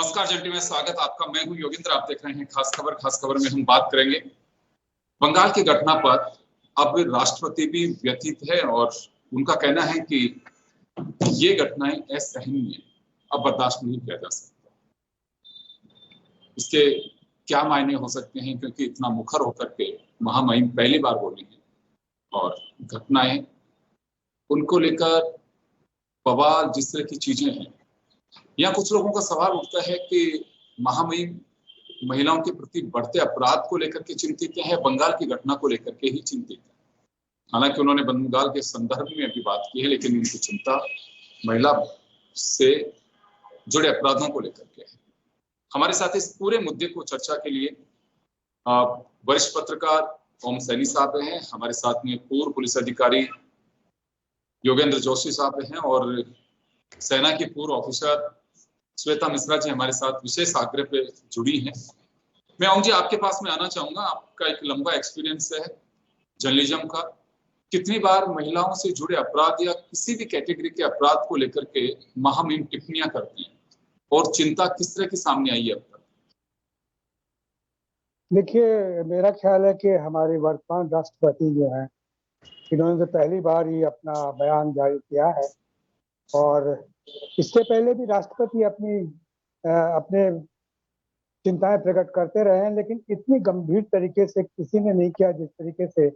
नमस्कार जंटी में स्वागत आपका। मैं हूं योगेंद्र, आप देख रहे हैं खास खबर। खास खबर में हम बात करेंगे बंगाल की घटना पर। अब राष्ट्रपति भी व्यथित है और उनका कहना है कि ये घटनाएं असहनीय, अब बर्दाश्त नहीं किया जा सकता। इसके क्या मायने हो सकते हैं, क्योंकि इतना मुखर होकर के महामहिम पहली बार बोली है और घटनाएं उनको लेकर बवाल जिस तरह की चीजें हैं, या कुछ लोगों का सवाल उठता है कि महामहिम महिलाओं के प्रति बढ़ते अपराध को लेकर के चिंतित है, बंगाल की घटना को लेकर के ही चिंतित है। हालांकि उन्होंने बंगाल के संदर्भ में भी बात की है, लेकिन उनकी चिंता महिला से जुड़े अपराधों को लेकर के है। हमारे साथ इस पूरे मुद्दे को चर्चा के लिए वरिष्ठ पत्रकार ओम सैनी साहब हैं, हमारे साथ में पूर्व पुलिस अधिकारी योगेंद्र जोशी साहब हैं और सेना की पूर्व ऑफिसर श्वेता मिश्रा जी हमारे साथ विशेष आग्रह पे जुड़ी हैं। मैं ओम जी आपके पास में आना चाहूंगा। आपका एक लंबा एक्सपीरियंस है जर्नलिज्म का। कितनी बार महिलाओं से जुड़े अपराध या किसी भी कैटेगरी के अपराध को लेकर के महामहिम टिप्पणियां करते हैं और चिंता किस तरह की सामने आई है अब तक? देखिए, मेरा ख्याल है कि हमारे वर्तमान राष्ट्रपति जो हैं, इन्होंने तो पहली बार ही अपना बयान जारी किया है और इससे पहले भी राष्ट्रपति अपने चिंताएं प्रकट करते रहे हैं, लेकिन इतनी गंभीर तरीके से किसी ने नहीं किया जिस तरीके से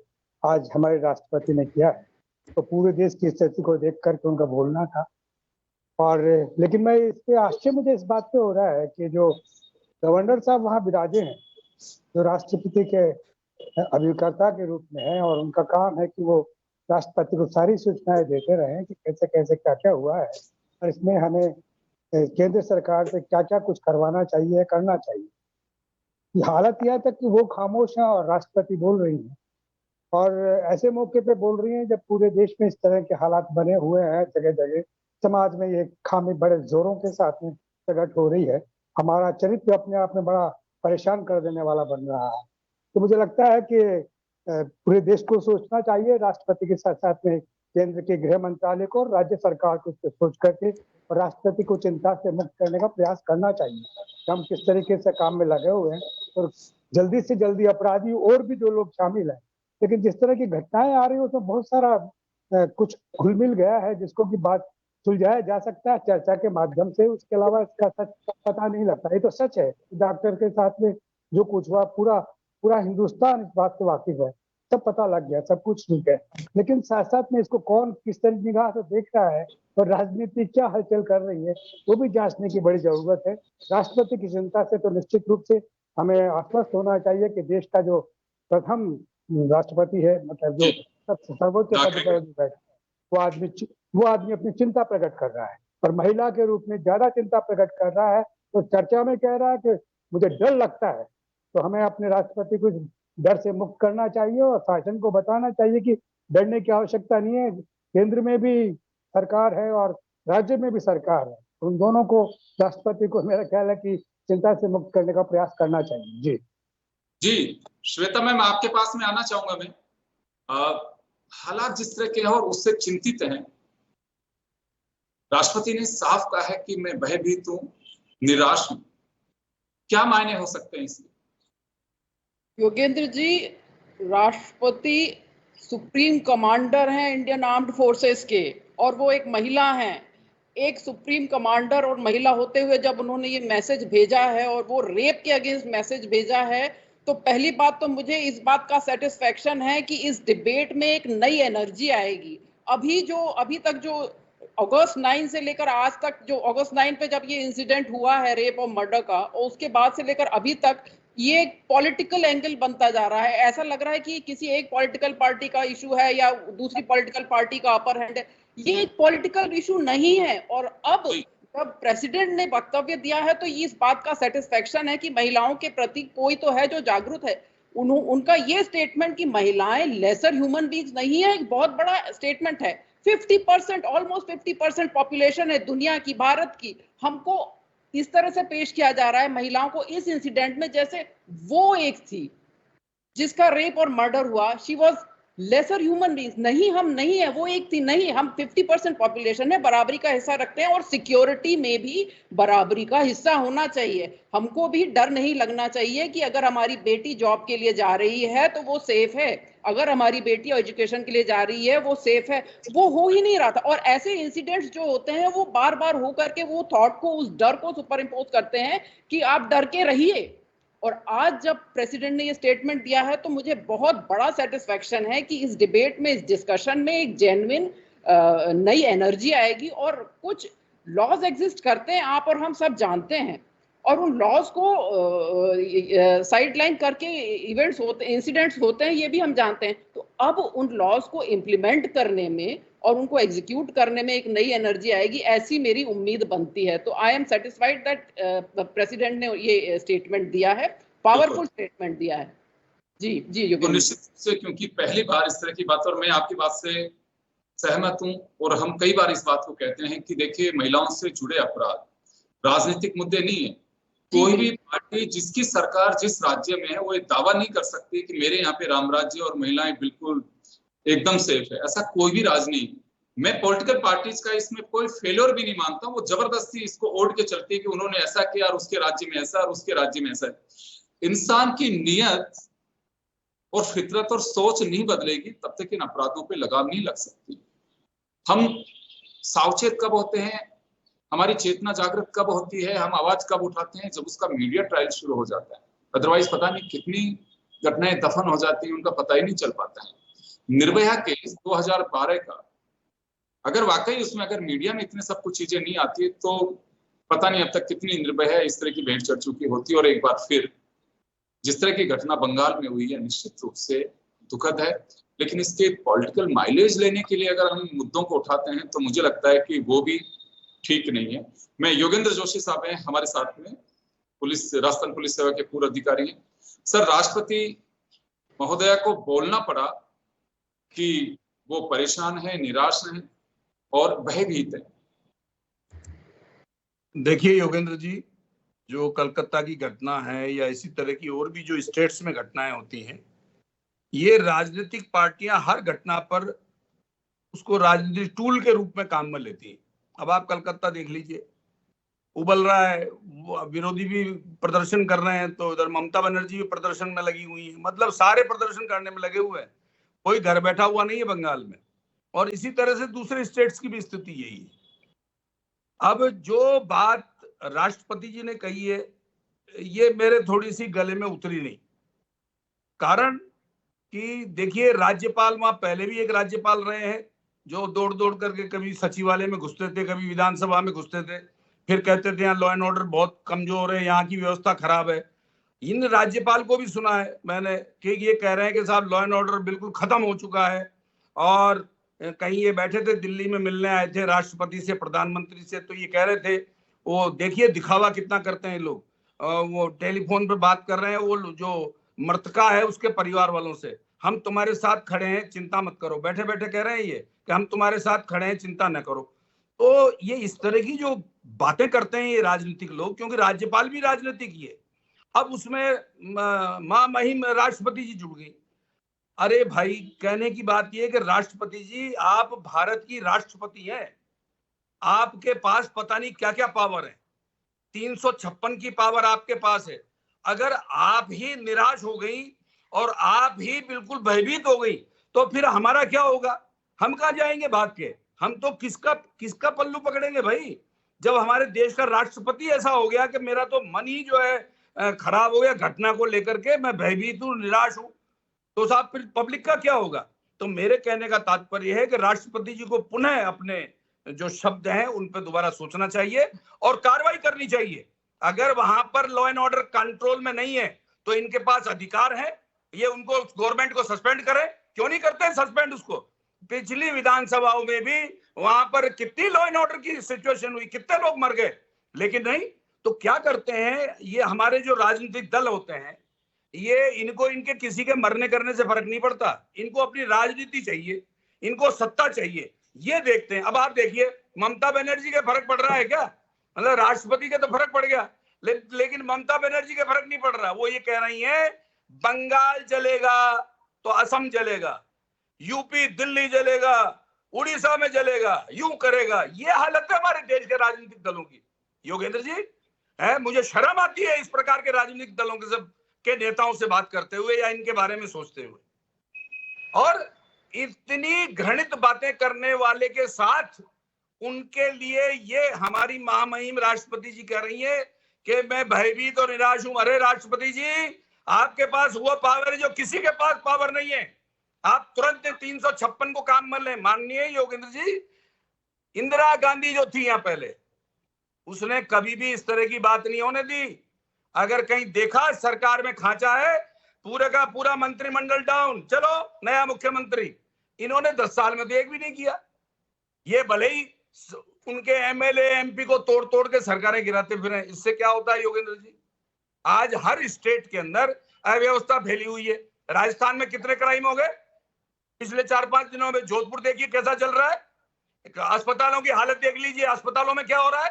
आज हमारे राष्ट्रपति ने किया है। तो पूरे देश की स्थिति को देख करके उनका बोलना था। और लेकिन मैं इस पे आश्चर्य मुझे इस बात पे हो रहा है कि जो गवर्नर साहब वहाँ विराजे हैं, जो राष्ट्रपति के अभिकर्ता के रूप में है, और उनका काम है कि वो राष्ट्रपति को सारी सूचनाएं देते रहे कि कैसे कैसे क्या क्या हुआ है और इसमें हमें केंद्र सरकार से क्या क्या कुछ करवाना चाहिए, करना चाहिए। हालत यह तक कि वो खामोश हैं और राष्ट्रपति बोल रही हैं, और ऐसे मौके पे बोल रही हैं जब पूरे देश में इस तरह के हालात बने हुए हैं। जगह जगह समाज में ये खामी बड़े जोरों के साथ में प्रकट हो रही है। हमारा चरित्र अपने आप में बड़ा परेशान कर देने वाला बन रहा है। तो मुझे लगता है कि पूरे देश को सोचना चाहिए, राष्ट्रपति के साथ साथ में केंद्र के गृह मंत्रालय को और राज्य सरकार को सोच करके और राष्ट्रपति को चिंता से मुक्त करने का प्रयास करना चाहिए। हम किस तरीके से काम में लगे हुए हैं और जल्दी से जल्दी अपराधी और भी जो लोग शामिल हैं, लेकिन जिस तरह की घटनाएं आ रही है उसमें बहुत सारा कुछ घुल मिल गया है जिसको की बात सुलझाया जा सकता है चर्चा के माध्यम से। उसके अलावा इसका सच पता नहीं लगता। ये तो सच है, डॉक्टर के साथ में जो कुछ हुआ पूरा हिंदुस्तान इस बात से वाकिफ है, सब पता लग गया, सब कुछ ठीक है। लेकिन साथ साथ में इसको कौन किस तरह निगाह से देख रहा है और राजनीति क्या हलचल कर रही है, वो भी जांचने की बड़ी जरूरत है। राष्ट्रपति की चिंता से तो निश्चित रूप से हमें आश्वस्त होना चाहिए कि देश का जो प्रथम राष्ट्रपति है, मतलब जो सर्वोच्च पद पर बैठा, वो आदमी अपनी चिंता प्रकट कर रहा है और महिला के रूप में ज्यादा चिंता प्रकट कर रहा है। तो चर्चा में कह रहा है कि मुझे डर लगता है। तो हमें अपने राष्ट्रपति को डर से मुक्त करना चाहिए और शासन को बताना चाहिए कि डरने की आवश्यकता नहीं है। केंद्र में भी सरकार है और राज्य में भी सरकार है। उन दोनों को, राष्ट्रपति को मेरा ख्याल है कि चिंता से मुक्त करने का प्रयास करना चाहिए। जी श्वेता मैम, आपके पास में आना चाहूंगा मैं। हालात जिस तरह के हैं और उससे चिंतित हैं, राष्ट्रपति ने साफ कहा है कि मैं भयभीत हूं, निराश हूं। क्या मायने हो सकते हैं इसके? योगेंद्र जी, राष्ट्रपति सुप्रीम कमांडर हैं इंडियन आर्म्ड फोर्सेस के, और वो एक महिला हैं। एक सुप्रीम कमांडर और महिला होते हुए जब उन्होंने ये मैसेज भेजा है और वो रेप के अगेंस्ट मैसेज भेजा है, तो पहली बात तो मुझे इस बात का सेटिस्फेक्शन है कि इस डिबेट में एक नई एनर्जी आएगी। अभी तक जो अगस्त 9 से लेकर आज तक, जो अगस्त 9 पे जब ये इंसिडेंट हुआ है रेप और मर्डर का, और उसके बाद से लेकर अभी तक ये एक पॉलिटिकल एंगल बनता जा रहा है। ऐसा लग रहा है कि किसी एक पॉलिटिकल पार्टी का इशू है या दूसरी पॉलिटिकल पार्टी का अपर हैंड है। ये एक पॉलिटिकल इशू नहीं है। और अब जब प्रेसिडेंट ने वक्तव्य दिया है तो इस बात का सेटिस्फेक्शन है कि महिलाओं के प्रति कोई तो है जो जागरूक है। उनका ये स्टेटमेंट कि महिलाएं लेसर ह्यूमन बीइंग्स नहीं है, एक बहुत बड़ा स्टेटमेंट है। 50%, ऑलमोस्ट 50% पॉपुलेशन है दुनिया की, भारत की। हमको इस तरह से पेश किया जा रहा है महिलाओं को इस इंसिडेंट में जैसे वो एक थी जिसका रेप और मर्डर हुआ। She was lesser human beings नहीं, हम नहीं है, वो एक थी नहीं, हम 50% पॉपुलेशन है, बराबरी का हिस्सा रखते हैं और सिक्योरिटी में भी बराबरी का हिस्सा होना चाहिए। हमको भी डर नहीं लगना चाहिए कि अगर हमारी बेटी जॉब के लिए जा रही है तो वो सेफ है, अगर हमारी बेटी एजुकेशन के लिए जा रही है वो सेफ है। वो हो ही नहीं रहा था। और ऐसे इंसिडेंट्स जो होते हैं वो बार बार हो करके वो थॉट को, उस डर को सुपर इम्पोज करते हैं कि आप डर के रहिए। और आज जब प्रेसिडेंट ने ये स्टेटमेंट दिया है तो मुझे बहुत बड़ा सेटिस्फेक्शन है कि इस डिबेट में, इस डिस्कशन में एक जेन्युइन नई एनर्जी आएगी। और कुछ लॉज एग्जिस्ट करते हैं, आप और हम सब जानते हैं, और उन लॉज को साइडलाइन करके इवेंट्स होते, इंसिडेंट्स होते हैं, ये भी हम जानते हैं। तो अब उन लॉज को इम्प्लीमेंट करने में और उनको एग्जीक्यूट करने में एक नई एनर्जी आएगी, ऐसी मेरी उम्मीद बनती है। तो I am satisfied that president ने ये स्टेटमेंट दिया है, पावरफुल स्टेटमेंट दिया है। जी जी तो निश्चित रूप से, क्योंकि पहली बार इस तरह की बात, और मैं आपकी बात से सहमत हूं, और हम कई बार इस बात को कहते हैं कि देखिए, महिलाओं से जुड़े अपराध राजनीतिक मुद्दे नहीं है। कोई भी पार्टी जिसकी सरकार जिस राज्य में है वो ये दावा नहीं कर सकती कि मेरे यहाँ पे राम राज्य और महिलाएं बिल्कुल एकदम सेफ है। ऐसा कोई भी राज नहीं। मैं पॉलिटिकल पार्टीज का इसमें कोई फेलियर भी नहीं मानता। वो जबरदस्ती इसको ओढ़ के चलती है कि उन्होंने ऐसा किया और उसके राज्य में ऐसा और उसके राज्य में ऐसा। इंसान की नियत और फितरत और सोच नहीं बदलेगी तब तक इन अपराधों पे लगाम नहीं लग सकती। हम सावचेत कब होते हैं, हमारी चेतना जागृत कब होती है, हम आवाज कब उठाते हैं, जब उसका मीडिया ट्रायल शुरू हो जाता है। अदरवाइज पता नहीं कितनी घटनाएं दफन हो जाती हैं, उनका पता ही नहीं चल पाता है। निर्भया केस 2012 का, अगर वाकई उसमें अगर मीडिया में इतने सब कुछ चीजें नहीं आती तो पता नहीं अब तक कितनी निर्भया इस तरह की भेंट चढ़ चुकी होती। और एक बार फिर जिस तरह की घटना बंगाल में हुई है, निश्चित रूप से दुखद है। लेकिन इसके पॉलिटिकल माइलेज लेने के लिए अगर हम मुद्दों को उठाते हैं तो मुझे लगता है कि वो भी ठीक नहीं है। मैं योगेंद्र जोशी साहब हैं हमारे साथ में, पुलिस, राजस्थान पुलिस सेवा के पूर्व अधिकारी हैं। सर, राष्ट्रपति महोदया को बोलना पड़ा कि वो परेशान है, निराश हैं और भयभीत है। देखिए योगेंद्र जी, जो कलकत्ता की घटना है या इसी तरह की और भी जो स्टेट्स में घटनाएं होती हैं, ये राजनीतिक पार्टियां हर घटना पर उसको राजनीतिक टूल के रूप में काम में लेती हैं। अब आप कलकत्ता देख लीजिए, उबल रहा है, विरोधी भी प्रदर्शन कर रहे हैं, तो उधर ममता बनर्जी भी प्रदर्शन में लगी हुई है। मतलब सारे प्रदर्शन करने में लगे हुए हैं, कोई घर बैठा हुआ नहीं है बंगाल में। और इसी तरह से दूसरे स्टेट्स की भी स्थिति यही है। अब जो बात राष्ट्रपति जी ने कही है, ये मेरे थोड़ी सी गले में उतरी नहीं। कारण कि देखिए, राज्यपाल वहां पहले भी एक राज्यपाल रहे हैं जो दौड़ दौड़ करके कभी सचिवालय में घुसते थे, कभी विधानसभा में घुसते थे, फिर कहते थे यहाँ लॉ एंड ऑर्डर बहुत कमजोर है, यहाँ की व्यवस्था खराब है। इन राज्यपाल को भी सुना है मैंने कि ये कह रहे हैं कि साहब लॉ एंड ऑर्डर बिल्कुल खत्म हो चुका है। और कहीं ये बैठे थे, दिल्ली में मिलने आए थे राष्ट्रपति से, प्रधानमंत्री से, तो ये कह रहे थे वो देखिए दिखावा कितना करते हैं लोग, वो टेलीफोन पर बात कर रहे हैं वो जो मृतका है उसके परिवार वालों से, हम तुम्हारे साथ खड़े हैं, चिंता मत करो। बैठे बैठे कह रहे हैं ये कि हम तुम्हारे साथ खड़े हैं, चिंता न करो। तो ये इस तरह की जो बातें करते हैं ये राजनीतिक लोग, क्योंकि राज्यपाल भी राजनीतिक ही है। अब उसमें मां महिम राष्ट्रपति जी जुड़ गई। अरे भाई, कहने की बात यह है कि राष्ट्रपति जी, आप भारत की राष्ट्रपति हैं, आपके पास पता नहीं क्या क्या पावर है, 356 की पावर आपके पास है। अगर आप ही निराश हो गई और आप ही बिल्कुल भयभीत हो गई तो फिर हमारा क्या होगा? हम कहाँ जाएंगे भाग के? हम तो किसका पल्लू पकड़ेंगे भाई? जब हमारे देश का राष्ट्रपति ऐसा हो गया कि मेरा तो मन ही जो है खराब हो गया घटना को लेकर के, मैं भयभीत हूँ, निराश हूँ, तो साहब फिर पब्लिक का क्या होगा? तो मेरे कहने का तात्पर्य है कि राष्ट्रपति जी को पुनः अपने जो शब्द हैं उन पर दोबारा सोचना चाहिए और कार्रवाई करनी चाहिए। अगर वहां पर लॉ एंड ऑर्डर कंट्रोल में नहीं है तो इनके पास अधिकार है, ये उनको, गवर्नमेंट को सस्पेंड करें। क्यों नहीं करते हैं सस्पेंड उसको? पिछली विधानसभाओं में भी वहां पर कितनी लॉ एंड ऑर्डर की सिचुएशन हुई, कितने लोग मर गए, लेकिन नहीं। तो क्या करते हैं ये हमारे जो राजनीतिक दल होते हैं, ये इनको इनके किसी के मरने करने से फर्क नहीं पड़ता, इनको अपनी राजनीति चाहिए, इनको सत्ता चाहिए, ये देखते हैं। अब आप देखिए, ममता बनर्जी के फर्क पड़ रहा है क्या? मतलब राष्ट्रपति के तो फर्क पड़ गया, लेकिन ममता बनर्जी के फर्क नहीं पड़ रहा। वो ये कह रही है बंगाल जलेगा तो असम जलेगा, यूपी दिल्ली जलेगा, उड़ीसा में जलेगा, यूं करेगा। ये हालत है हमारे देश के राजनीतिक दलों की योगेंद्र जी। है, मुझे शर्म आती है इस प्रकार के राजनीतिक दलों के सब के नेताओं से बात करते हुए या इनके बारे में सोचते हुए। और इतनी घृणित बातें करने वाले के साथ उनके लिए ये हमारी महामहिम राष्ट्रपति जी कह रही है कि मैं भयभीत और निराश हूं। अरे राष्ट्रपति जी, आपके पास वो पावर है जो किसी के पास पावर नहीं है। आप तुरंत 356 को काम में लें। माननीय योगेंद्र जी, इंदिरा गांधी जो थी यहां पहले, उसने कभी भी इस तरह की बात नहीं होने दी। अगर कहीं देखा सरकार में खांचा है, पूरे का पूरा मंत्रिमंडल डाउन, चलो नया मुख्यमंत्री। इन्होंने 10 साल में तो एक भी नहीं किया। ये भले ही उनके एमएलए एमपी को तोड़ तोड़ के सरकारें गिराते फिर। इससे क्या होता है योगेंद्र जी? आज हर स्टेट के अंदर अव्यवस्था फैली हुई है। राजस्थान में कितने क्राइम हो गए पिछले 4-5 दिनों में? जोधपुर देखिए कैसा चल रहा है। अस्पतालों की हालत देख लीजिए, अस्पतालों में क्या हो रहा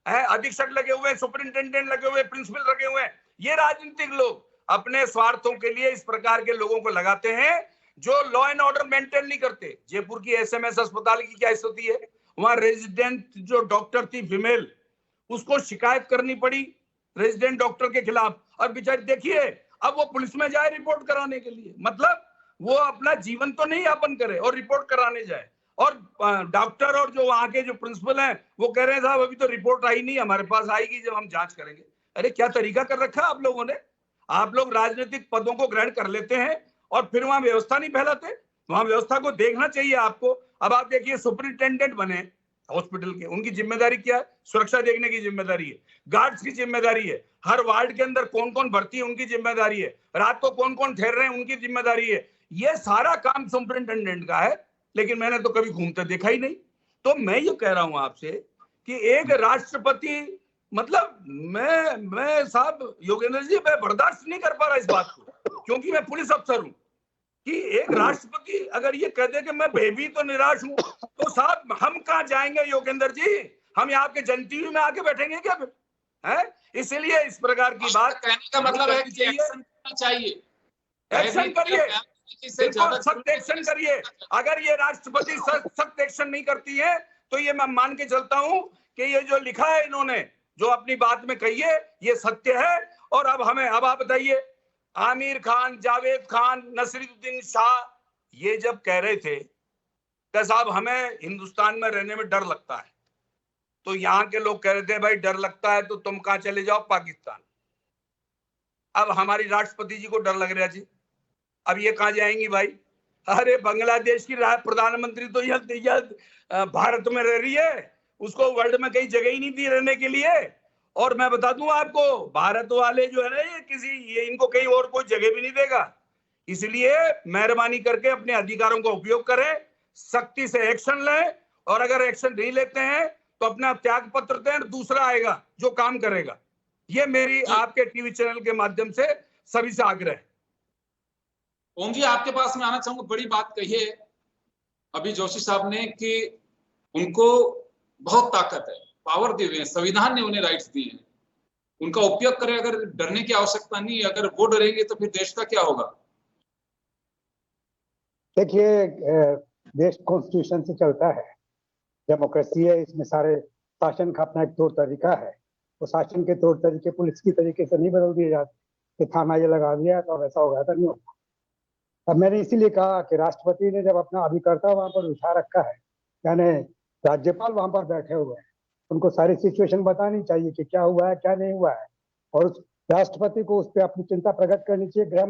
है। अधीक्षक लगे हुए, सुपरिंटेंडेंट लगे हुए, प्रिंसिपल लगे हुए। ये राजनीतिक लोग अपने स्वार्थों के लिए इस प्रकार के लोगों को लगाते हैं जो लॉ एंड ऑर्डर मेंटेन नहीं करते। जयपुर की एसएमएस अस्पताल की क्या स्थिति है? वहां रेजिडेंट जो डॉक्टर थी फीमेल, उसको शिकायत करनी पड़ी रेजिडेंट डॉक्टर के खिलाफ, और बेचारी देखिए अब वो पुलिस में जाए रिपोर्ट कराने के लिए। मतलब वो अपना जीवन तो नहीं यापन करे और रिपोर्ट कराने जाए। और डॉक्टर और जो वहां के जो प्रिंसिपल हैं वो कह रहे हैं साहब अभी तो रिपोर्ट आई नहीं, हमारे पास आएगी जब हम जांच करेंगे। अरे क्या तरीका कर रखा आप लोगों ने। आप लोग राजनीतिक पदों को ग्रहण कर लेते हैं और फिर वहां व्यवस्था नहीं फैलाते। वहां व्यवस्था को देखना चाहिए आपको। अब आप देखिए सुपरिंटेंडेंट बने हॉस्पिटल के, उनकी जिम्मेदारी क्या है? सुरक्षा देखने की जिम्मेदारी है, गार्ड्स की जिम्मेदारी है, हर वार्ड के अंदर कौन कौन भर्ती है उनकी जिम्मेदारी है, रात को कौन कौन ठहर रहे हैं उनकी जिम्मेदारी है। ये सारा काम सुपरिंटेंडेंट का है, लेकिन मैंने तो कभी घूमते देखा ही नहीं। तो मैं ये कह रहा हूं आपसे कि एक राष्ट्रपति, मतलब मैं साहब योगेंद्र जी, मैं बर्दाश्त नहीं कर पा रहा इस बात को, क्योंकि मैं पुलिस अफसर हूं, कि एक राष्ट्रपति अगर ये कह दे कि मैं भयभीत तो निराश हूं, तो साहब हम कहां जाएंगे योगेंद्र जी? हम यहाँ के जनता में आके बैठेंगे क्या फिर? है, इसलिए इस प्रकार की बात कहने का मतलब है कि एक्शन करना चाहिए। एक्शन करिए, सख्त एक्शन करिए। अगर ये राष्ट्रपति सख्त एक्शन नहीं करती है तो ये मैं मान के चलता हूं कि ये जो लिखा है इन्होंने, जो अपनी बात में कही है, ये सत्य है। और अब आप बताइए, आमिर खान, जावेद खान, नसीरुद्दीन शाह, ये जब कह रहे थे कि साहब हमें हिंदुस्तान में रहने में डर लगता है, तो यहाँ के लोग कह रहे थे भाई डर लगता है तो तुम कहां चले जाओ? पाकिस्तान। अब हमारी राष्ट्रपति जी को डर लग रहा जी, अब ये कहां जाएंगी भाई? अरे बांग्लादेश की प्रधानमंत्री तो यह भारत में रह रही है, उसको वर्ल्ड में कहीं जगह ही नहीं दी रहने के लिए। और मैं बता दूं आपको, भारत वाले जो है ना, ये इनको कहीं और कोई जगह भी नहीं देगा। इसलिए मेहरबानी करके अपने अधिकारों का उपयोग करें, सख्ती से एक्शन लें, और अगर एक्शन नहीं लेते हैं तो अपना त्याग पत्र दें, दूसरा आएगा जो काम करेगा। ये मेरी आपके टीवी चैनल के माध्यम से सभी से आग्रह है। ओम जी, आपके पास में आना चाहूंगा। बड़ी बात कही है अभी जोशी साहब ने कि उनको बहुत ताकत है, पावर दिए हुए हैं, संविधान ने उन्हें राइट्स दिए हैं, उनका उपयोग करें। अगर डरने की आवश्यकता नहीं है, अगर वो डरेंगे तो फिर देश का क्या होगा? देखिए, देश कॉन्स्टिट्यूशन से चलता है, डेमोक्रेसी है, इसमें सारे शासन का अपना एक तौर तरीका है। वो शासन के तौर तरीके पुलिस की तरीके से नहीं बदल दिए जाते कि थाना ये लगा दिया तो वैसा हो गया था, नहीं होता। अब मैंने इसीलिए कहा कि राष्ट्रपति ने जब अपना अभिकर्ता वहां पर उठा रखा है, यानी राज्यपाल वहां पर बैठे हुए हैं, उनको सारी सिचुएशन बतानी चाहिए कि क्या हुआ है क्या नहीं हुआ है, और उस राष्ट्रपति को उस पर अपनी चिंता प्रकट करनी चाहिए। गृह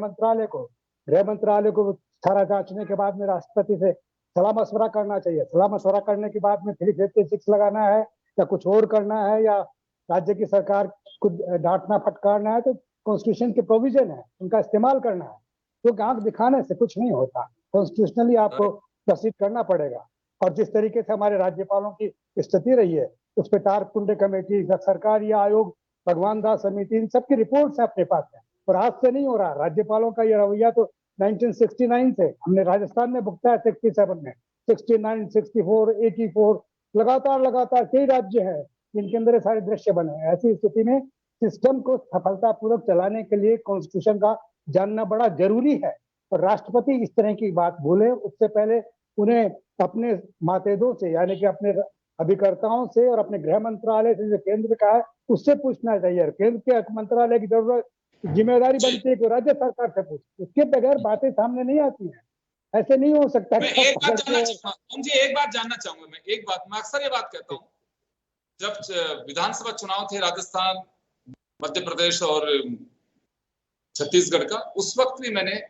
मंत्रालय को सारा जांचने के बाद में राष्ट्रपति से सलाह मशवरा करना चाहिए। सलाह मशवरा करने के बाद में 356 लगाना है या कुछ और करना है, या राज्य की सरकार को डांटना फटकारना है, तो कॉन्स्टिट्यूशन के प्रोविजन है, उनका इस्तेमाल करना है। तो आंख दिखाने से कुछ नहीं होता, कॉन्स्टिट्यूशनली आपको प्रोसीड करना पड़ेगा। और जिस तरीके से हमारे राज्यपालों की स्थिति रही है, उस पर तारकुंडे कमेटी, सरकारी आयोग, भगवान दास समिति, इन सबकी रिपोर्ट्स अपने पास है। और आज से नहीं हो रहा, राज्यपालों का ये रवैया तो 1969 से हमने राजस्थान में भुगता है, 67 में, 69, 64, 84, लगातार कई राज्य हैं जिनके अंदर सारे दृश्य बने हैं। ऐसी स्थिति में सिस्टम को सफलतापूर्वक चलाने के लिए कॉन्स्टिट्यूशन का जानना बड़ा जरूरी है। और राष्ट्रपति इस तरह की बात बोले, उससे पहले उन्हें अपने मातेदों से यानी कि अपने अभिकर्ताओं से और अपने गृह मंत्रालय से जो केंद्र का है उससे पूछना चाहिए। केंद्र के मंत्रालय की जरूरत जिम्मेदारी बनती है कि राज्य सरकार से पूछे, उसके बगैर बातें सामने नहीं आती हैं। ऐसे नहीं हो सकता। मैं एक बात जानना चाहूंगा जी, एक बात जानना चाहूंगा मैं अक्सर ये बात कहता हूँ, जब विधानसभा चुनाव थे राजस्थान, मध्य प्रदेश और छत्तीसगढ़ का, उस वक्त भी मैंने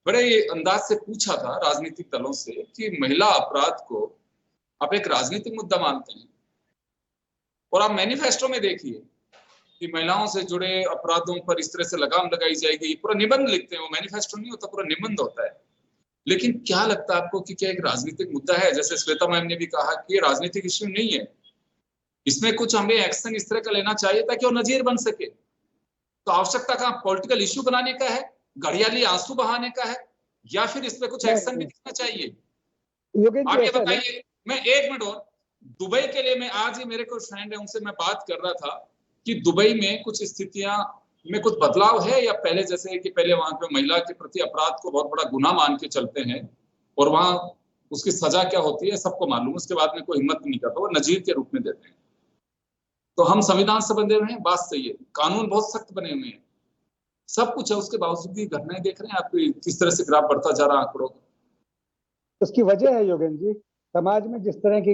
बड़े अंदाज से पूछा था राजनीतिक दलों से कि महिला अपराध को आप एक राजनीतिक मुद्दा मानते हैं? और आप मैनिफेस्टो में देखिए कि महिलाओं से जुड़े अपराधों पर इस तरह से लगाम लगाई जाएगी, पूरा निबंध लिखते हैं, वो मैनिफेस्टो नहीं होता, पूरा निबंध होता है। लेकिन क्या लगता है आपको कि क्या एक राजनीतिक मुद्दा है? जैसे श्वेता मैम ने भी कहा कि ये राजनीतिक इश्यू नहीं है, इसमें कुछ हमें एक्शन इस तरह का लेना चाहिए ताकि वो नजीर बन सके। तो आवश्यकता का पॉलिटिकल इश्यू बनाने का है, घड़ियाली आंसू बहाने का है, या फिर इस पे कुछ एक्शन भी दिखना चाहिए? आप ये बताइए। मैं 1 मिनट और, दुबई के लिए मैं आज ही, मेरे कुछ फ्रेंड है उनसे मैं बात कर रहा था कि दुबई में कुछ स्थितियां में कुछ बदलाव है या पहले जैसे कि पहले वहां पे महिला के प्रति अपराध को बहुत बड़ा गुनाह मान के चलते हैं और वहां उसकी सजा क्या होती है सबको मालूम, उसके बाद में कोई हिम्मत नहीं करता, वो नजीर के रूप में देते हैं। तो हम संविधान से बंधे हुए हैं, बात सही है, कानून बहुत सख्त बने हुए हैं, सब कुछ है, उसके बावजूद भी घटनाएं देख रहे हैं आप किस तरह से ग्राफ बढ़ता जा रहा है आंकड़ों का। उसकी वजह है योगेंद्र जी, समाज में जिस तरह की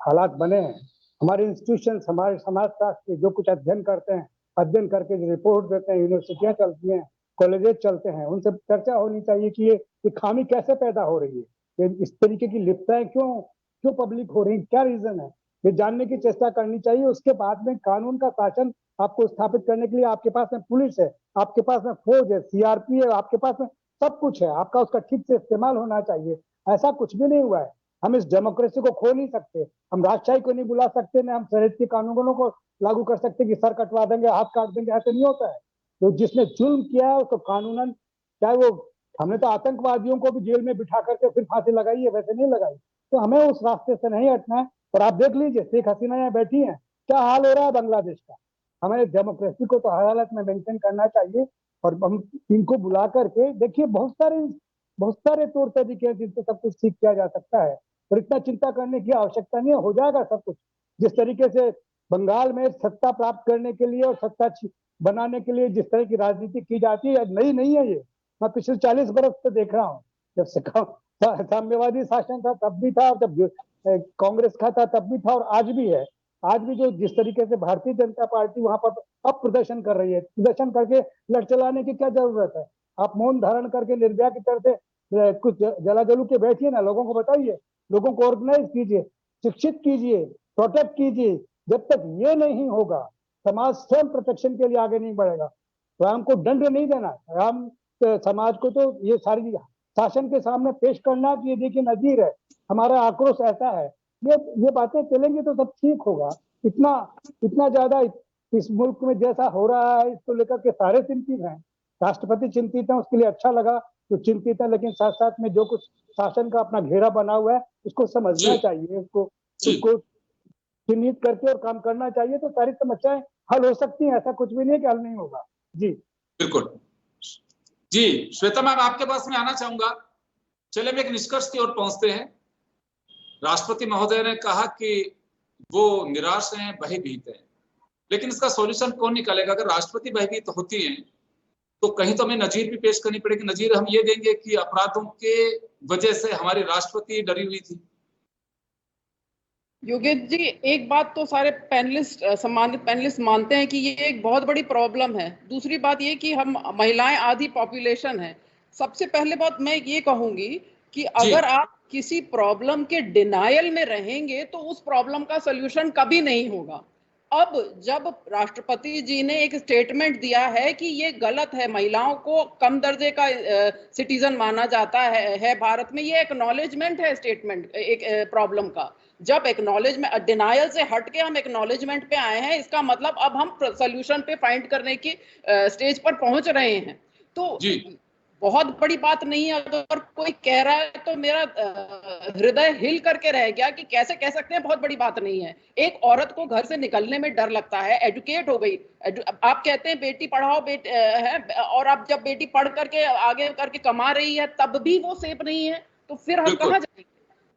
हालात बने हैं, हमारे इंस्टीट्यूशन, हमारे समाजशास्त्री जो कुछ अध्ययन करते हैं, अध्ययन करके जो रिपोर्ट देते हैं, यूनिवर्सिटियां चलती हैं, कॉलेजेस चलते हैं, उनसे चर्चा होनी चाहिए कि ये खामी कैसे पैदा हो रही है, इस तरीके की लिप्तताएं क्यों पब्लिक हो रही, क्या रीजन है, ये जानने की चेष्टा करनी चाहिए। उसके बाद में कानून का शासन आपको स्थापित करने के लिए आपके पास में पुलिस है, आपके पास में फौज है, सीआरपी है, आपके पास में सब कुछ है, आपका उसका ठीक से इस्तेमाल होना चाहिए। ऐसा कुछ भी नहीं हुआ है। हम इस डेमोक्रेसी को खो नहीं सकते, हम राजशाही को नहीं बुला सकते, न हम शरीयत के कानूनों को लागू कर सकते कि सर कटवा देंगे, हाथ काट देंगे, ऐसे नहीं होता है। तो जिसने जुल्म किया है उसको कानूनन, चाहे वो, हमने तो आतंकवादियों को भी जेल में बिठा करके फिर फांसी लगाई है, वैसे नहीं लगाई। तो हमें उस रास्ते से नहीं हटना है। और आप देख लीजिए शेख हसीना यहाँ बैठी है, क्या हाल हो रहा है बांग्लादेश का। हमें डेमोक्रेसी को तो हर हालत में मेंटेन करना चाहिए और हम इनको बुला करके देखिए, बहुत सारे तौर तरीके हैं जिनसे सब कुछ ठीक किया जा सकता है और इतना चिंता करने की आवश्यकता नहीं है, हो जाएगा सब कुछ। जिस तरीके से बंगाल में सत्ता प्राप्त करने के लिए और सत्ता बनाने के लिए जिस तरह की राजनीति की जाती है, नई नहीं है ये, मैं पिछले 40 बरस से देख रहा हूँ। जब साम्यवादी शासन था तब भी था, जब कांग्रेस का था तब भी था और आज भी है। आज भी जो जिस तरीके से भारतीय जनता पार्टी वहां पर अब प्रदर्शन कर रही है, प्रदर्शन करके लड़ चलाने की क्या जरूरत है? आप मौन धारण करके निर्भया की तरह से कुछ जलाजलू के बैठिए ना, लोगों को बताइए, लोगों को ऑर्गेनाइज कीजिए, शिक्षित कीजिए, प्रोटेक्ट कीजिए। जब तक ये नहीं होगा, समाज स्वयं प्रोटेक्शन के लिए आगे नहीं बढ़ेगा। राम को दंड नहीं देना, राम समाज को तो ये सारी शासन के सामने पेश करना कि ये देखिए नजीर है, हमारा आक्रोश ऐसा है। ये बातें चलेंगी तो सब ठीक होगा। इतना ज्यादा इस मुल्क में जैसा हो रहा है इसको लेकर के सारे चिंतित हैं, राष्ट्रपति चिंतित हैं, उसके लिए अच्छा लगा तो चिंतित है, लेकिन साथ साथ में जो कुछ शासन का अपना घेरा बना हुआ है उसको समझना चाहिए, उसको चिन्हित करके और काम करना चाहिए, तो सारी समस्याएं हल हो सकती हैं। ऐसा कुछ भी नहीं कि हल नहीं होगा। जी बिल्कुल जी। श्वेता मैम आपके पास में आना चाहूंगा। चले हम एक निष्कर्ष की ओर पहुंचते हैं। राष्ट्रपति महोदय ने कहा कि वो निराश हैं, भयभीत हैं, लेकिन इसका सॉल्यूशन कौन निकालेगा? अगर राष्ट्रपति भयभीत होती हैं तो कहीं तो हमें नजीर भी पेश करनी पड़ेगी। नजीर हम ये देंगे कि अपराधों के वजह से हमारी राष्ट्रपति डरी हुई थी। योगेश जी, एक बात तो सारे पैनलिस्ट, सम्मानित पैनलिस्ट मानते हैं कि ये एक बहुत बड़ी प्रॉब्लम है। दूसरी बात ये कि हम महिलाएं आधी पॉपुलेशन है। सबसे पहले बात मैं ये कहूंगी कि अगर आप किसी प्रॉब्लम के डिनायल में रहेंगे तो उस प्रॉब्लम का सलूशन कभी नहीं होगा। अब जब राष्ट्रपति जी ने एक स्टेटमेंट दिया है कि ये गलत है, महिलाओं को कम दर्जे का सिटीजन माना जाता है भारत में, ये एक्नॉलेजमेंट है स्टेटमेंट एक प्रॉब्लम का। जब एक्नॉलेजमेंट, डिनायल से हट के हम एक्नॉलेजमेंट पे आए हैं, इसका मतलब अब हम सोल्यूशन पे फाइंड करने की स्टेज पर पहुंच रहे हैं। तो बहुत बड़ी बात नहीं है। अगर कोई कह रहा है तो मेरा हृदय हिल करके रह गया कि कैसे कह सकते हैं बहुत बड़ी बात नहीं है। एक औरत को घर से निकलने में डर लगता है, एजुकेट हो गई, आप कहते हैं बेटी पढ़ाओ है, और अब जब बेटी पढ़ करके आगे करके कमा रही है तब भी वो सेफ नहीं है, तो फिर हम कहाँ जाएंगे?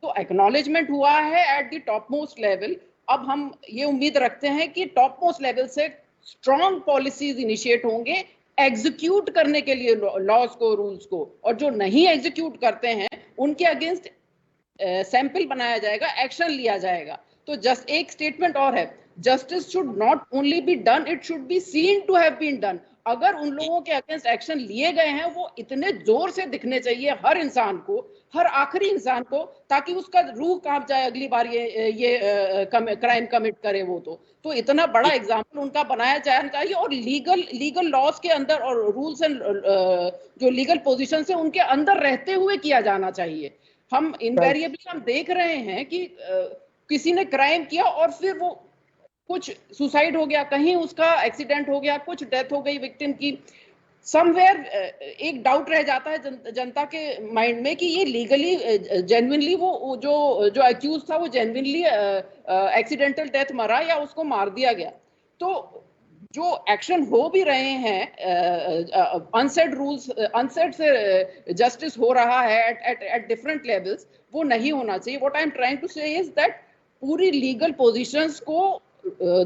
तो एक्नॉलेजमेंट हुआ है at the top most level. अब हम ये उम्मीद रखते हैं कि टॉप मोस्ट लेवल से स्ट्रॉन्ग पॉलिसीज इनिशिएट होंगे एग्जीक्यूट करने के लिए लॉज को, रूल्स को, और जो नहीं एग्जीक्यूट करते हैं उनके अगेंस्ट सैंपल बनाया जाएगा, एक्शन लिया जाएगा। तो जस्ट एक स्टेटमेंट और है, justice should not only be done, it should be seen to have been done. अगर उन लोगों के अगेंस्ट एक्शन लिए गए हैं वो इतने जोर से दिखने चाहिए हर इंसान को, हर आखिरी इंसान को, ताकि उसका रूह कांप जाए अगली बार ये क्राइम कमिट करे वो। तो इतना बड़ा एग्जाम्पल उनका बनाया जाना चाहिए, और लीगल लॉज के अंदर और रूल्स एंड जो लीगल पोजीशन है उनके अंदर रहते हुए किया जाना चाहिए। हम इनवेरिएबली हम देख रहे हैं कि किसी ने क्राइम किया और फिर वो कुछ सुसाइड हो गया, कहीं उसका एक्सीडेंट हो गया, कुछ डेथ हो गई विक्टिम की, समवेयर एक डाउट रह जाता है जनता के माइंड में कि ये लीगली जेन्युइनली वो जो अक्यूज था वो जेन्युइनली एक्सीडेंटल डेथ मरा या उसको मार दिया गया। तो जो एक्शन हो भी रहे हैं अनसेड रूल्स, अनसेड से जस्टिस हो रहा है एट डिफरेंट लेवल्स, वो नहीं होना चाहिए। What I am trying to say is that पूरी लीगल पोजीशंस को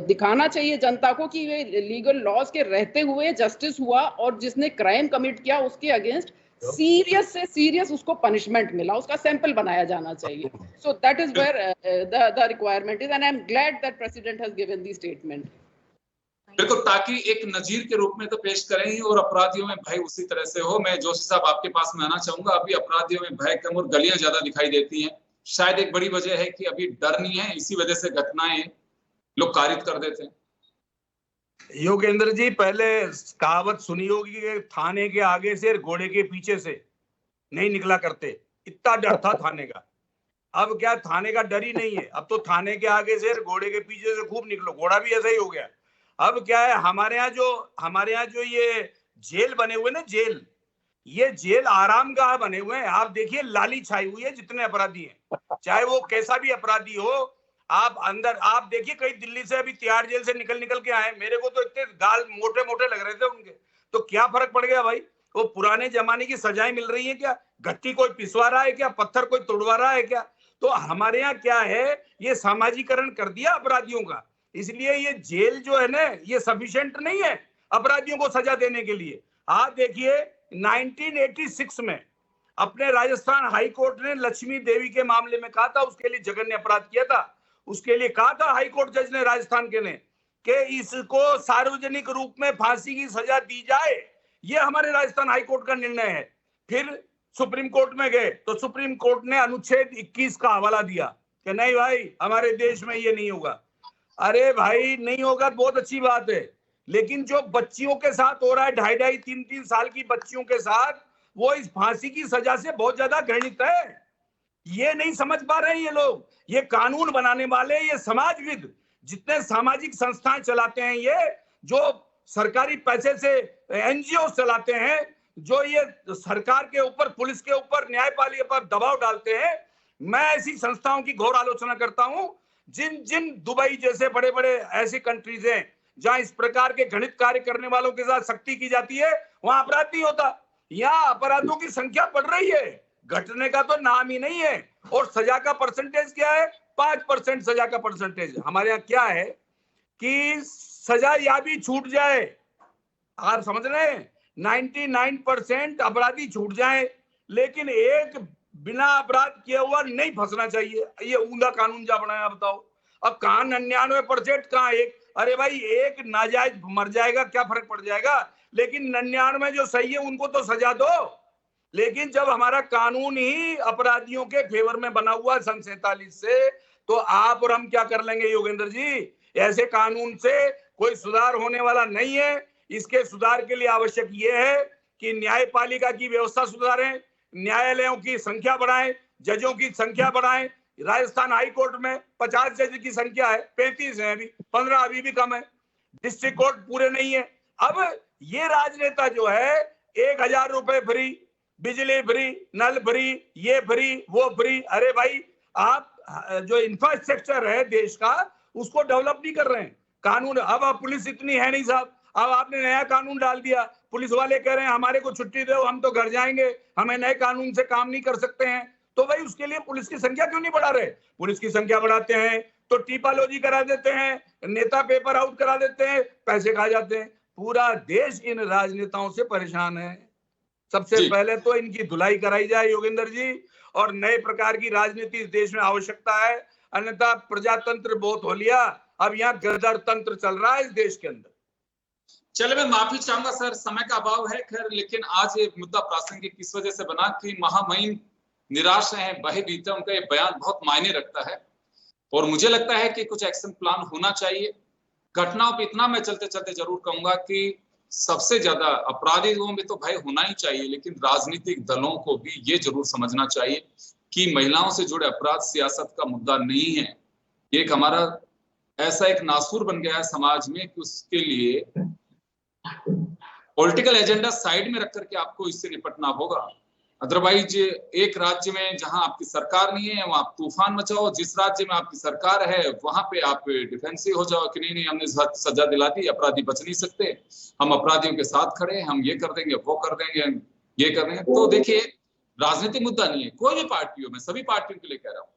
दिखाना चाहिए जनता को कि ये लीगल लॉज के रहते हुए जस्टिस हुआ, और जिसने क्राइम कमिट किया उसके अगेंस्ट सीरियस से सीरियस उसको पनिशमेंट मिला, उसका सैंपल बनाया जाना चाहिए। So that is where the requirement is, and I am glad that president has given the statement. बिल्कुल, ताकि एक नजीर के रूप में तो पेश करें ही और अपराधियों में भय उसी तरह से हो। मैं जोशी साहब आपके पास में आना चाहूंगा। अभी अपराधियों में भय कम और गलियां ज्यादा दिखाई देती हैं। शायद एक बड़ी वजह है कि अभी डर नहीं है, इसी वजह से घटनाएं लोग कारित कर देते हैं। योगेंद्र जी, पहले कहावत सुनी होगी कि थाने के आगे से घोड़े के पीछे से नहीं निकला करते, इतना डर था थाने का। अब क्या, थाने का डर ही नहीं है, अब तो थाने के आगे से घोड़े के पीछे से खूब निकलो, घोड़ा भी ऐसा ही हो गया। अब क्या है, हमारे यहाँ जो ये जेल बने हुए ना, ये जेल आराम गाह बने हुए हैं। आप देखिए, लाली छाई हुई है जितने अपराधी हैं, चाहे वो कैसा भी अपराधी हो। आप अंदर आप देखिए, कई दिल्ली से अभी तिहाड़ जेल से निकल के आए, मेरे को तो इतने गाल मोटे मोटे लग रहे थे उनके, तो क्या फर्क पड़ गया भाई? वो पुराने जमाने की सजाएं मिल रही है क्या? गट्टी कोई पिसवा रहा है क्या? पत्थर कोई तोड़वा रहा है क्या? तो हमारे यहाँ क्या है, ये सामाजिकरण कर दिया अपराधियों का, इसलिए ये जेल जो है ना, ये सफिशिएंट नहीं है अपराधियों को सजा देने के लिए। आप देखिए 1986 में अपने राजस्थान हाई कोर्ट ने लक्ष्मी देवी के मामले में कहा था, उसके लिए जघन्य अपराध किया था, उसके लिए कहा था हाई कोर्ट जज ने राजस्थान के ने कि इसको सार्वजनिक रूप में फांसी की सजा दी जाए। ये हमारे राजस्थान हाई कोर्ट का निर्णय है। फिर सुप्रीम कोर्ट में गए तो सुप्रीम कोर्ट ने अनुच्छेद 21 का हवाला दिया कि नहीं भाई, हमारे देश में ये नहीं होगा। अरे भाई, नहीं होगा बहुत अच्छी बात है, लेकिन जो बच्चियों के साथ हो रहा है, 2.5-3 साल की बच्चियों के साथ, वो इस फांसी की सजा से बहुत ज्यादा घृणित है। ये नहीं समझ पा रहे हैं ये लोग, ये कानून बनाने वाले, ये समाजविद, जितने सामाजिक संस्थाएं चलाते हैं, ये जो सरकारी पैसे से एनजीओ चलाते हैं, जो ये सरकार के ऊपर, पुलिस के ऊपर, न्यायपालिका पर दबाव डालते हैं, मैं ऐसी संस्थाओं की घोर आलोचना करता हूं। जिन दुबई जैसे बड़े बड़े ऐसी कंट्रीज हैं जहां इस प्रकार के घृणित कार्य करने वालों के साथ सख्ती की जाती है, वहां अपराध नहीं होता। यहाँ अपराधों की संख्या बढ़ रही है, घटने का तो नाम ही नहीं है। और सजा का परसेंटेज क्या है? 5% सजा का परसेंटेज। हमारे यहाँ क्या है कि सजा या भी छूट जाए, आप समझ रहे हैं, 99% अपराधी छूट जाए, लेकिन एक बिना अपराध किया हुआ नहीं फंसना चाहिए। ये ऊंधा कानून जा बनाया, बताओ। अब कहां 99% कहां एक? अरे भाई, एक नाजायज मर जाएगा, क्या फर्क पड़ जाएगा? लेकिन 99 जो सही है उनको तो सजा दो। लेकिन जब हमारा कानून ही अपराधियों के फेवर में बना हुआ सन 47 से, तो आप और हम क्या कर लेंगे योगेंद्र जी? ऐसे कानून से कोई सुधार होने वाला नहीं है। इसके सुधार के लिए आवश्यक ये है कि न्यायपालिका की व्यवस्था सुधारें, न्यायालयों की संख्या बढ़ाएं, जजों की संख्या बढ़ाएं। राजस्थान हाई कोर्ट में 50 जज की संख्या है, 35 है अभी, 15 अभी भी कम है। डिस्ट्रिक्ट कोर्ट पूरे नहीं है। अब ये राजनेता जो है, 1000 रुपए फ्री, बिजली फ्री, नल फ्री, ये फ्री, वो फ्री। अरे भाई, आप जो इंफ्रास्ट्रक्चर है देश का उसको डेवलप नहीं कर रहे हैं। कानून, अब पुलिस इतनी है नहीं साहब, अब आपने नया कानून डाल दिया, पुलिस वाले कह रहे हैं हमारे को छुट्टी दो, हम तो घर जाएंगे, हमें नए कानून से काम नहीं कर सकते हैं। तो भाई उसके लिए पुलिस की संख्या क्यों नहीं बढ़ा रहे? पुलिस की संख्या बढ़ाते हैं तो टीपालॉजी करा देते हैं, नेता पेपर आउट करा देते हैं, पैसे खा जाते हैं। पूरा देश इन राजनेताओं से परेशान है। सबसे पहले तो इनकी धुलाई कराई जाए योगेंद्र जी, और नए प्रकार की राजनीति इस देश में आवश्यकता है, अन्यथा प्रजातंत्र बहुत हो लिया, अब यहाँ गदर तंत्र चल रहा है इस देश के अंदर। चले, मैं माफी चाहूंगा सर, समय का अभाव है खैर, लेकिन आज ये मुद्दा प्रासंगिक इस वजह से बना कि महामहिम निराश हैं, बहे बीते, उनका ये बयान बहुत मायने रखता है और मुझे लगता है कि कुछ एक्शन प्लान होना चाहिए। घटनाओं पे इतना मैं चलते चलते जरूर कहूंगा कि सबसे ज्यादा अपराधियों में तो भय होना ही चाहिए, लेकिन राजनीतिक दलों को भी ये जरूर समझना चाहिए कि महिलाओं से जुड़े अपराध सियासत का मुद्दा नहीं है। ये एक हमारा ऐसा एक नासूर बन गया है समाज में कि उसके लिए पॉलिटिकल एजेंडा साइड में रख करके आपको इससे निपटना होगा। अदरवाइज एक राज्य में जहां आपकी सरकार नहीं है वहां आप तूफान मचाओ, जिस राज्य में आपकी सरकार है वहां पे आप डिफेंसिव हो जाओ कि नहीं हमने सजा दिला दी, अपराधी बच नहीं सकते, हम अपराधियों के साथ खड़े हैं, हम ये कर देंगे, वो कर देंगे, ये कर देंगे। तो देखिए, राजनीतिक मुद्दा नहीं है, कोई भी पार्टी हो, मैं सभी पार्टियों के लिए कह रहा हूँ।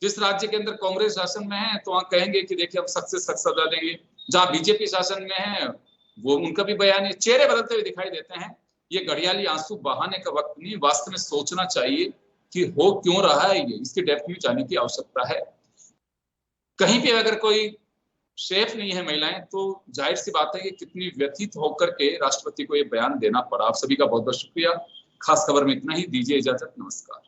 जिस राज्य के अंदर कांग्रेस शासन में है तो वहां कहेंगे कि देखिए हम सख्त से सख्त सजा देंगे, जहां बीजेपी शासन में है वो उनका भी बयान है, चेहरे बदलते हुए दिखाई देते हैं। ये घड़ियाली आंसू बहाने का वक्त नहीं, वास्तव में सोचना चाहिए कि हो क्यों रहा है ये, इसकी डेप्थ में जाने की आवश्यकता है। कहीं भी अगर कोई सेफ नहीं है महिलाएं, तो जाहिर सी बात है कि कितनी व्यथित होकर के राष्ट्रपति को ये बयान देना पड़ा। आप सभी का बहुत बहुत शुक्रिया। खास खबर में इतना ही, दीजिए इजाजत, नमस्कार।